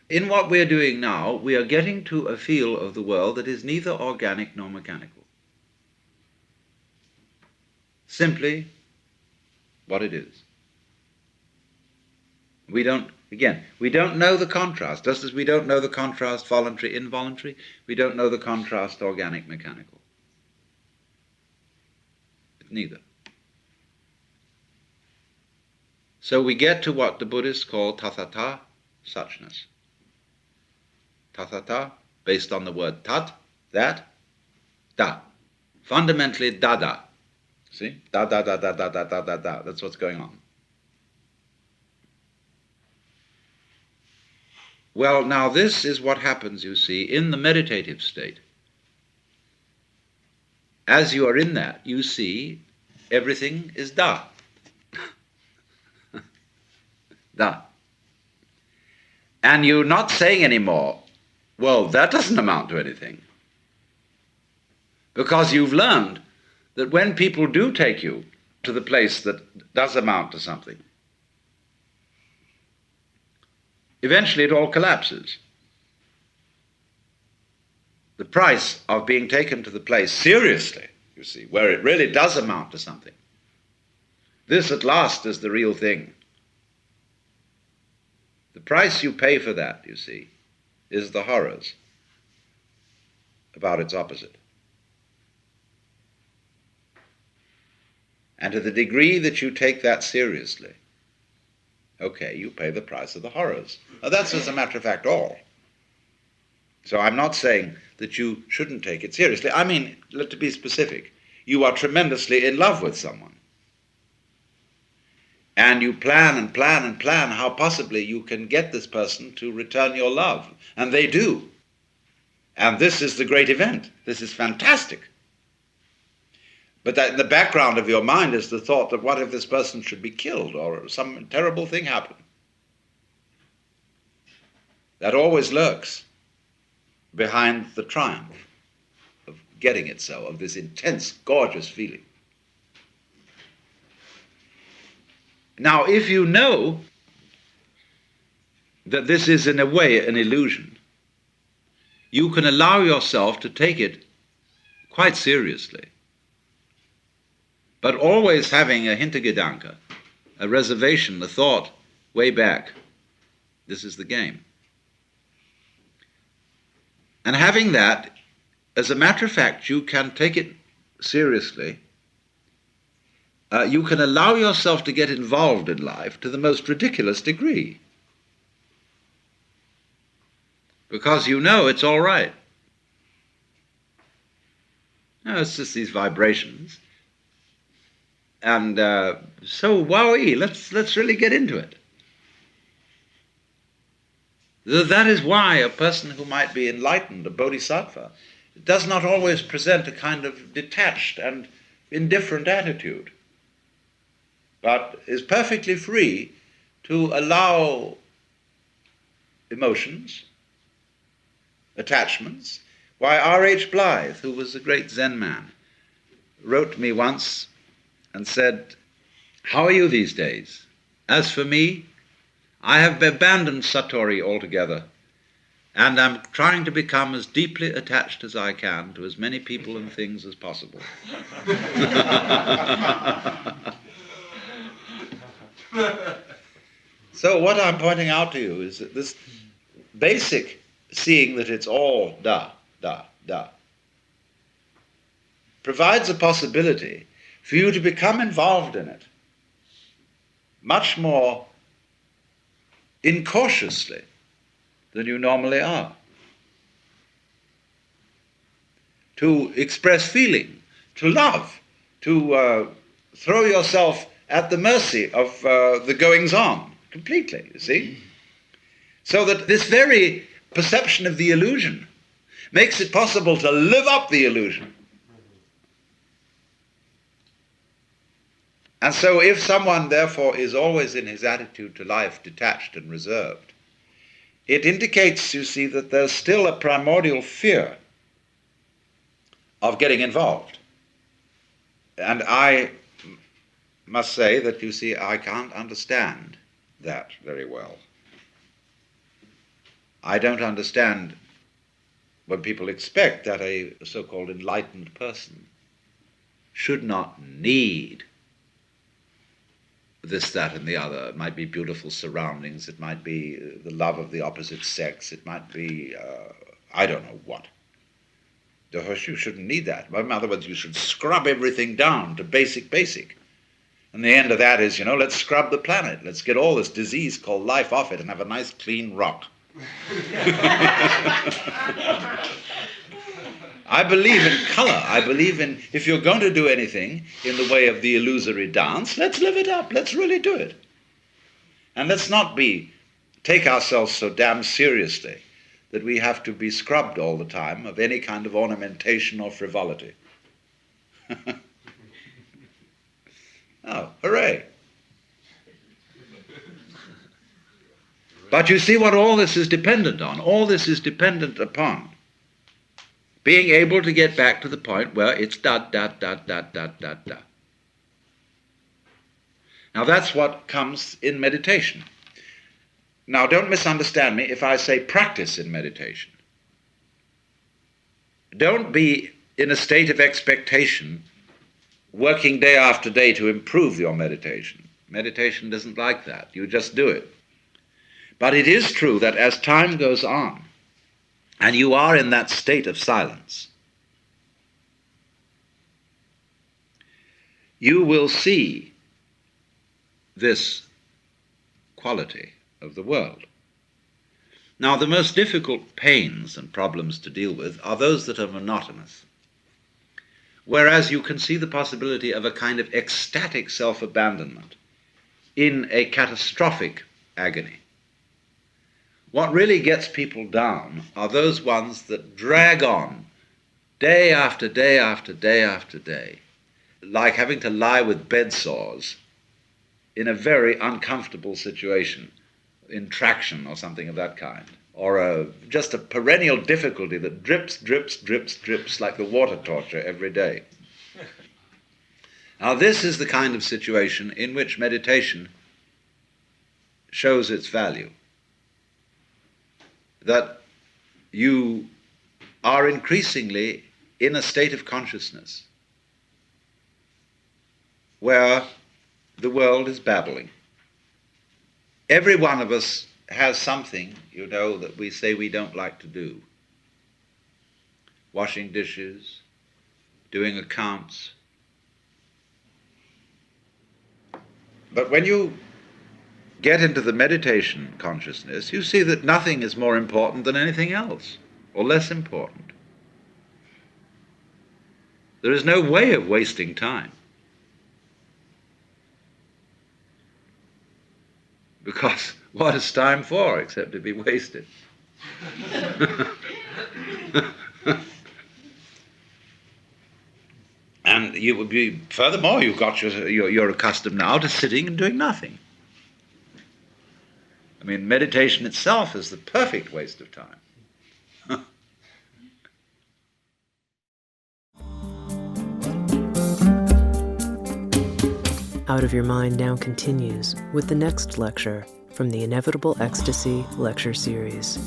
in what we're doing now, we are getting to a feel of the world that is neither organic nor mechanical. Simply what it is. We don't know the contrast, just as we don't know the contrast voluntary, involuntary, we don't know the contrast organic, mechanical. Neither. So we get to what the Buddhists call tathata, suchness. Tathata, based on the word tat, that, da. Fundamentally, da. See? Da. That's what's going on. Well, now this is what happens, you see, in the meditative state. As you are in that, you see everything is da. Da. And you're not saying anymore, well, that doesn't amount to anything. Because you've learned that when people do take you to the place that does amount to something, eventually it all collapses. The price of being taken to the place seriously, you see, where it really does amount to something, this at last is the real thing. The price you pay for that, you see, is the horrors about its opposite. And to the degree that you take that seriously, okay, you pay the price of the horrors. Now that's, as a matter of fact, all. So I'm not saying that you shouldn't take it seriously. I mean, to be specific, you are tremendously in love with someone. And you plan how possibly you can get this person to return your love. And they do. And this is the great event. This is fantastic. But that in the background of your mind is the thought that what if this person should be killed or some terrible thing happen? That always lurks behind the triumph of getting it so, of this intense, gorgeous feeling. Now, if you know that this is in a way an illusion, you can allow yourself to take it quite seriously, but always having a Hintergedanke, a reservation, a thought way back. This is the game. And having that, as a matter of fact, you can take it seriously. You can allow yourself to get involved in life to the most ridiculous degree. Because you know it's all right. No, it's just these vibrations. And so, wowee, let's really get into it. That is why a person who might be enlightened, a bodhisattva, does not always present a kind of detached and indifferent attitude, but is perfectly free to allow emotions, attachments. Why, R.H. Blythe, who was a great Zen man, wrote to me once and said, "How are you these days? As for me, I have abandoned Satori altogether, and I'm trying to become as deeply attached as I can to as many people and things as possible." So what I'm pointing out to you is that this basic seeing that it's all da, provides a possibility for you to become involved in it much more incautiously than you normally are. To express feeling, to love, to throw yourself at the mercy of the goings-on completely, you see? So that this very perception of the illusion makes it possible to live up the illusion. And so if someone, therefore, is always in his attitude to life detached and reserved, it indicates, you see, that there's still a primordial fear of getting involved. And I must say that, you see, I can't understand that very well. I don't understand when people expect that a so-called enlightened person should not need this, that, and the other. It might be beautiful surroundings, it might be the love of the opposite sex, it might be, I don't know what. You shouldn't need that. In other words, you should scrub everything down to basic. And the end of that is, let's scrub the planet. Let's get all this disease called life off it and have a nice clean rock. I believe in color. I believe in, if you're going to do anything in the way of the illusory dance, let's live it up. Let's really do it. And let's not take ourselves so damn seriously that we have to be scrubbed all the time of any kind of ornamentation or frivolity. Oh, hooray. But you see what all this is dependent on. All this is dependent upon being able to get back to the point where it's da. Now that's what comes in meditation. Now don't misunderstand me if I say practice in meditation. Don't be in a state of expectation working day after day to improve your meditation. Meditation doesn't like that. You just do it. But it is true that as time goes on, and you are in that state of silence, you will see this quality of the world. Now, the most difficult pains and problems to deal with are those that are monotonous, whereas you can see the possibility of a kind of ecstatic self-abandonment in a catastrophic agony. What really gets people down are those ones that drag on day after day after day after day, like having to lie with bed sores in a very uncomfortable situation, in traction or something of that kind, or just a perennial difficulty that drips like the water torture every day. Now this is the kind of situation in which meditation shows its value. That you are increasingly in a state of consciousness where the world is babbling. Every one of us has something, that we say we don't like to do. Washing dishes, doing accounts. But when you get into the meditation consciousness, you see that nothing is more important than anything else, or less important. There is no way of wasting time. Because what is time for except to be wasted? And you would be, furthermore, you're accustomed now to sitting and doing nothing. I mean, meditation itself is the perfect waste of time. Out of Your Mind now continues with the next lecture from the Inevitable Ecstasy lecture series.